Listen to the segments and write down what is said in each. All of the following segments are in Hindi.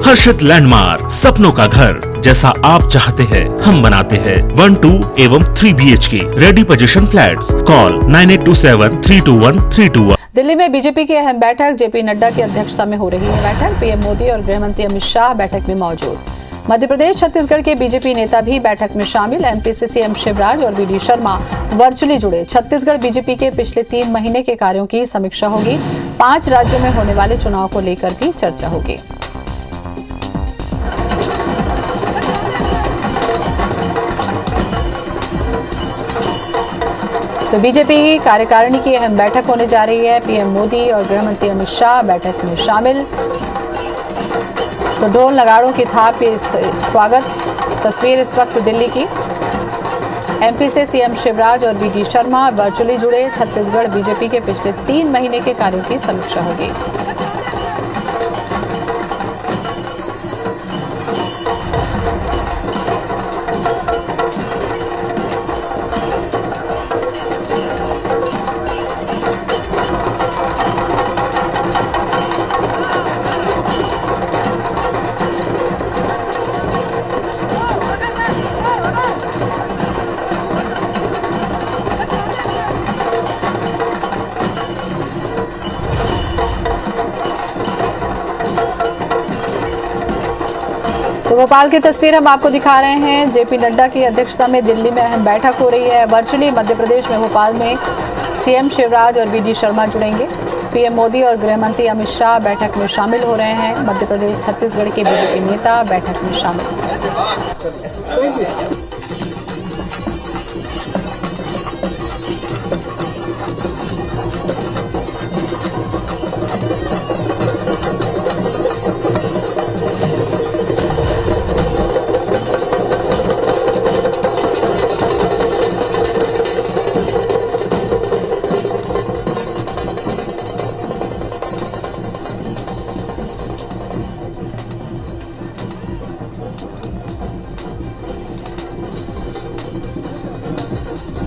हर्षित लैंडमार्क, सपनों का घर जैसा आप चाहते हैं हम बनाते हैं। 1, 2 एवं 3 BHK ready position flats. Call 9827321321। Delhi में बीजेपी की अहम बैठक, जेपी नड्डा की अध्यक्षता में हो रही है बैठक। पीएम मोदी और गृह मंत्री अमित शाह बैठक में मौजूद। मध्य प्रदेश, छत्तीसगढ़ के बीजेपी नेता भी बैठक में शामिल। एमपी से सीएम शिवराज और वीडी शर्मा वर्चुअली जुड़े। छत्तीसगढ़ बीजेपी के पिछले 3 महीने के कार्यों की समीक्षा होगी। 5 राज्यों में होने वाले चुनाव को लेकर भी चर्चा होगी। तो बीजेपी कार्यकारिणी की अहम बैठक होने जा रही है। पीएम मोदी और गृह मंत्री अमित शाह बैठक में शामिल। तो ढोल नगाड़ों की थाप के स्वागत तस्वीर इस वक्त दिल्ली की। एमपी से सीएम शिवराज और वीडी शर्मा वर्चुअली जुड़े। छत्तीसगढ़ बीजेपी के पिछले 3 महीने के कार्यों की समीक्षा होगी। तो भोपाल की तस्वीर हम आपको दिखा रहे हैं। जेपी नड्डा की अध्यक्षता में दिल्ली में अहम बैठक हो रही है वर्चुअली। मध्य प्रदेश में भोपाल में सीएम शिवराज और वीडी शर्मा जुड़ेंगे। पीएम मोदी और गृह मंत्री अमित शाह बैठक में शामिल हो रहे हैं। मध्य प्रदेश, छत्तीसगढ़ के बीजेपी नेता बैठक में शामिल।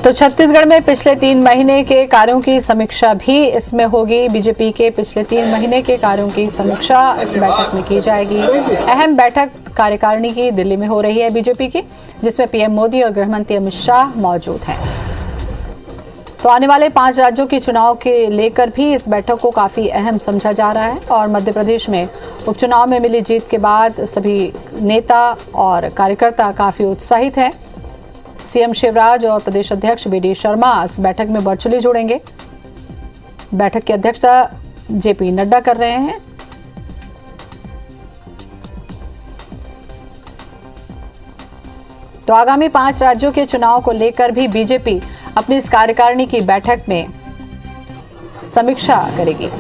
तो छत्तीसगढ़ में पिछले 3 महीने के कार्यों की समीक्षा भी इसमें होगी। बीजेपी के पिछले 3 महीने के कार्यों की समीक्षा इस बैठक में की जाएगी। अहम बैठक कार्यकारिणी की दिल्ली में हो रही है बीजेपी की, जिसमें पीएम मोदी और गृह मंत्री अमित शाह मौजूद हैं। तो आने वाले 5 राज्यों के चुनाव के लेकर भी इस बैठक को काफी अहम समझा जा रहा है। और मध्य प्रदेश में उपचुनाव में मिली जीत के बाद सभी नेता और कार्यकर्ता काफी उत्साहित हैं। सीएम शिवराज और प्रदेश अध्यक्ष वीडी शर्मा इस बैठक में वर्चुअली जुड़ेंगे। बैठक की अध्यक्षता जेपी नड्डा कर रहे हैं। तो आगामी 5 राज्यों के चुनाव को लेकर भी बीजेपी अपनी इस कार्यकारिणी की बैठक में समीक्षा करेगी।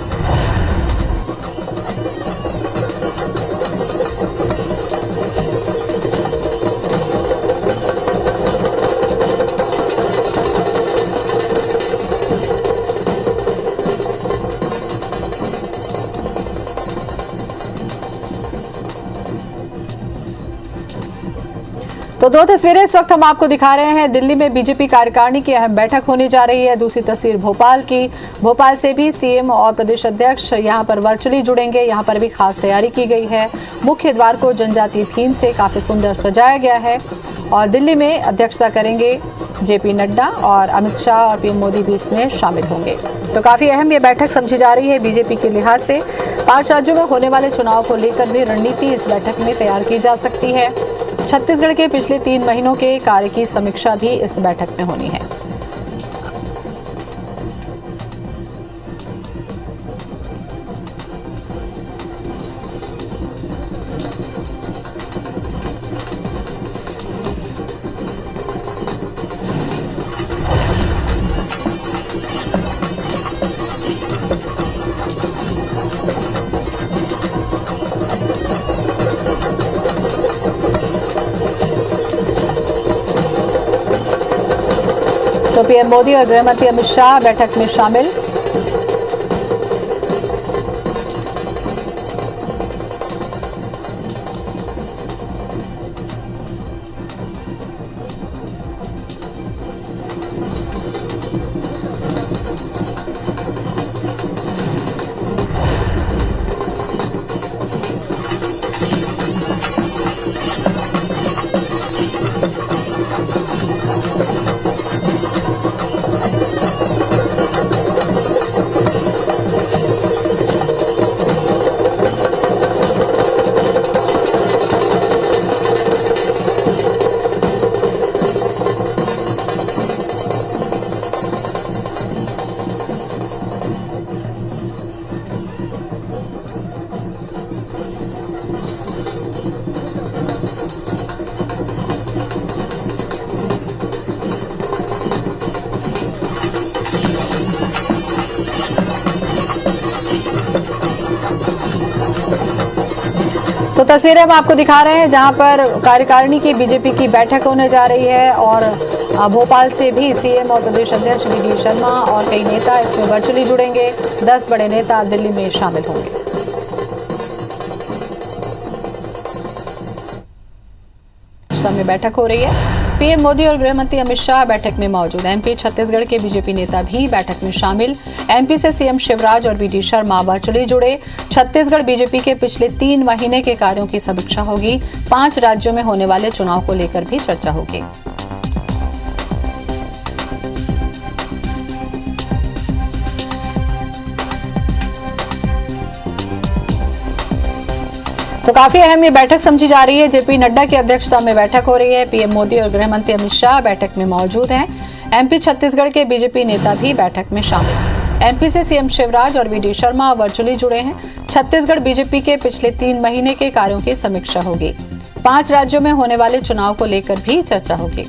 तो 2 तस्वीरें इस वक्त हम आपको दिखा रहे हैं। दिल्ली में बीजेपी कार्यकारिणी की अहम बैठक होने जा रही है। दूसरी तस्वीर भोपाल की। भोपाल से भी सीएम और प्रदेश अध्यक्ष यहां पर वर्चुअली जुड़ेंगे। यहां पर भी खास तैयारी की गई है। मुख्य द्वार को जनजातीय थीम से काफी सुंदर सजाया गया है। और दिल्ली में अध्यक्षता करेंगे जेपी नड्डा और अमित शाह और पीएम मोदी भी इसमें शामिल होंगे। तो काफी अहम ये बैठक समझी जा रही है बीजेपी के लिहाज से। 5 राज्यों में होने वाले चुनाव को लेकर भी रणनीति इस बैठक में तैयार की जा सकती है। छत्तीसगढ़ के पिछले 3 महीनों के कार्य की समीक्षा भी इस बैठक में होनी है। तो पीएम मोदी और गृह मंत्री अमित शाह बैठक में शामिल। तो तस्वीरें हम आपको दिखा रहे हैं जहां पर कार्यकारिणी की बीजेपी की बैठक होने जा रही है और भोपाल से भी सीएम और प्रदेश अध्यक्ष वी.डी. शर्मा और कई नेता इसमें वर्चुअली जुड़ेंगे। 10 बड़े नेता दिल्ली में शामिल होंगे। में बैठक हो रही है। पीएम मोदी और गृह मंत्री अमित शाह बैठक में मौजूद हैं। एमपी छत्तीसगढ़ के बीजेपी नेता भी बैठक में शामिल। एमपी से सीएम शिवराज और वी.डी. शर्मा वर्चुअली जुड़े। छत्तीसगढ़ बीजेपी के पिछले 3 महीने के कार्यों की समीक्षा होगी। 5 राज्यों में होने वाले चुनाव को लेकर भी चर्चा होगी। तो काफी अहम ये बैठक समझी जा रही है। जेपी नड्डा की अध्यक्षता में बैठक हो रही है। पीएम मोदी और गृह मंत्री अमित शाह बैठक में मौजूद हैं। एमपी छत्तीसगढ़ के बीजेपी नेता भी बैठक में शामिल। एमपी से सीएम शिवराज और वी.डी. शर्मा वर्चुअली जुड़े हैं। छत्तीसगढ़ बीजेपी के पिछले 3 महीने के कार्यों की समीक्षा होगी। 5 राज्यों में होने वाले चुनाव को लेकर भी चर्चा होगी।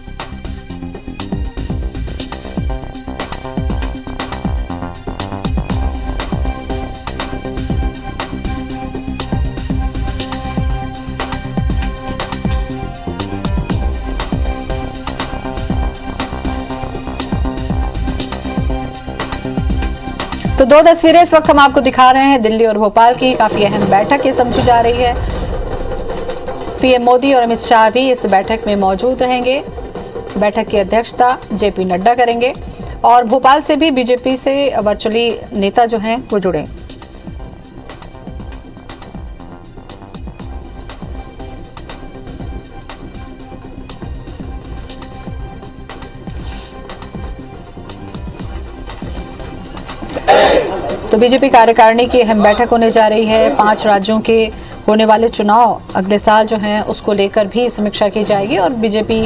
तो 2 तस्वीरें इस वक्त हम आपको दिखा रहे हैं दिल्ली और भोपाल की। काफी अहम बैठक ये समझी जा रही है। पीएम मोदी और अमित शाह भी इस बैठक में मौजूद रहेंगे। बैठक की अध्यक्षता जेपी नड्डा करेंगे और भोपाल से भी बीजेपी से वर्चुअली नेता जो हैं वो जुड़े। तो बीजेपी कार्यकारिणी की अहम बैठक होने जा रही है। 5 राज्यों के होने वाले चुनाव अगले साल जो हैं उसको लेकर भी समीक्षा की जाएगी और बीजेपी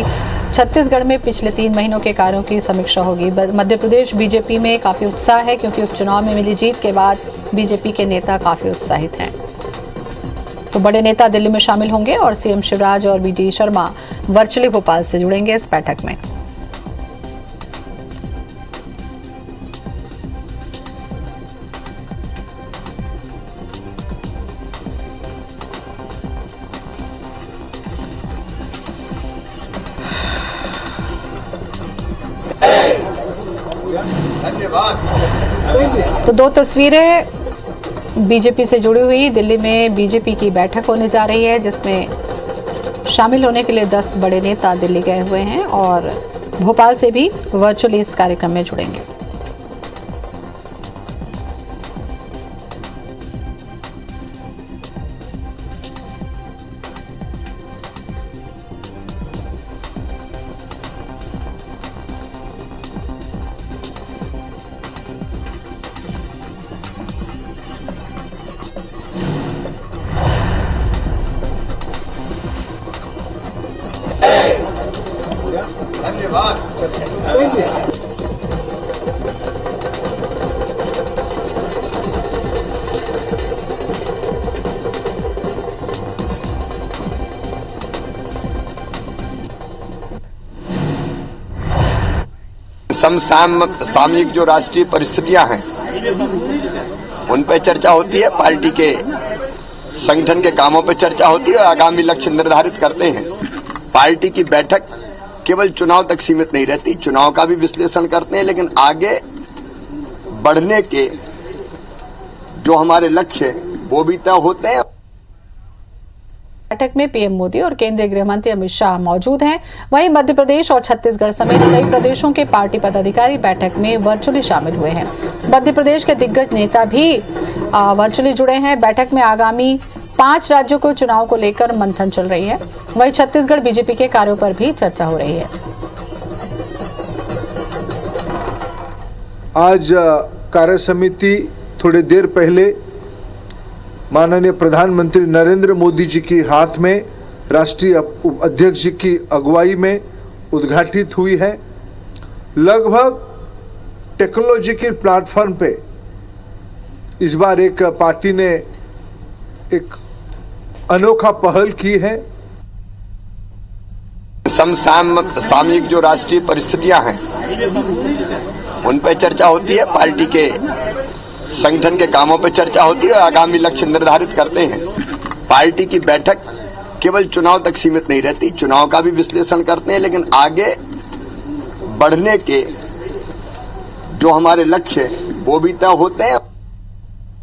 छत्तीसगढ़ में पिछले 3 महीनों के कार्यों की समीक्षा होगी। मध्य प्रदेश बीजेपी में काफी उत्साह है क्योंकि उपचुनाव में मिली जीत के बाद बीजेपी के नेता काफी उत्साहित हैं। तो बड़े नेता दिल्ली में शामिल होंगे और सीएम शिवराज और वी.डी. शर्मा वर्चुअली भोपाल से जुड़ेंगे इस बैठक में। तो 2 तस्वीरें बीजेपी से जुड़ी हुई। दिल्ली में बीजेपी की बैठक होने जा रही है जिसमें शामिल होने के लिए 10 बड़े नेता दिल्ली गए हुए हैं और भोपाल से भी वर्चुअली इस कार्यक्रम में जुड़ेंगे। समसामयिक जो राष्ट्रीय परिस्थितियां हैं उन पर चर्चा होती है, पार्टी के संगठन के कामों पर चर्चा होती है और आगामी लक्ष्य निर्धारित करते हैं। पार्टी की बैठक केवल चुनाव तक सीमित नहीं रहती, चुनाव का भी विश्लेषण करते हैं, लेकिन आगे बढ़ने के जो हमारे लक्ष्य वो भी तय होते हैं। बैठक में पीएम मोदी और केंद्रीय गृह मंत्री अमित शाह मौजूद हैं। वहीं मध्य प्रदेश और छत्तीसगढ़ समेत कई प्रदेशों के पार्टी पदाधिकारी बैठक में वर्चुअली शामिल हुए हैं। मध्य प्रदेश के दिग्गज नेता भी वर्चुअली जुड़े हैं। बैठक में आगामी 5 राज्यों को चुनाव को लेकर मंथन चल रही है। वहीं छत्तीसगढ़ बीजेपी के कार्यों पर भी चर्चा हो रही है। आज कार्य समिति थोड़ी देर पहले माननीय प्रधानमंत्री नरेंद्र मोदी जी के हाथ में राष्ट्रीय अध्यक्ष जी की अगुवाई में उद्घाटित हुई है। लगभग टेक्नोलॉजी के प्लेटफॉर्म पे इस बार एक पार्टी ने एक अनोखा पहल की है। समसामयिक जो राष्ट्रीय परिस्थितियां हैं उन पर चर्चा होती है, पार्टी के संगठन के कामों पर चर्चा होती है और आगामी लक्ष्य निर्धारित करते हैं। पार्टी की बैठक केवल चुनाव तक सीमित नहीं रहती, चुनाव का भी विश्लेषण करते हैं, लेकिन आगे बढ़ने के जो हमारे लक्ष्य हैं वो भी तय होते हैं।